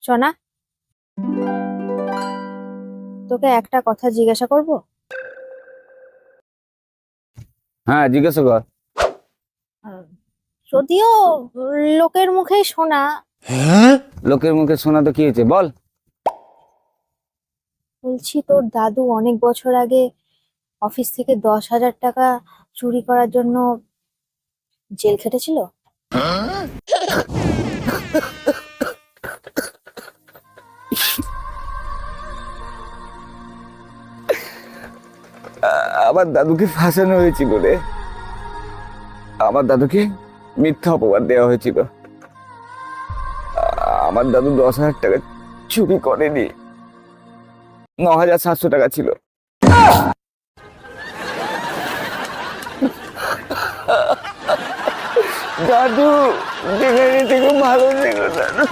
সোনা, তোকে একটা কথা জিজ্ঞাসা করব। হ্যাঁ, জিজ্ঞাসা কর। আহ, যদিও লোকের মুখেই শোনা। লোকের মুখে শোনা তো কি হয়েছে, বল। বলছি, তোর দাদু অনেক বছর আগে অফিস থেকে 10,000 টাকা চুরি করার জন্য জেল খেটেছিল। আমার দাদুকে ফাঁসানো হয়েছিল রে। আমার দাদুকে মিথ্যা অপবাদ দেওয়া হয়েছিল। আমার দাদু 10,000 টাকা চুরি করেনি, 9,700 টাকা ছিল। দাদু, যেখানে থেকে ভালো থেকো দাদু।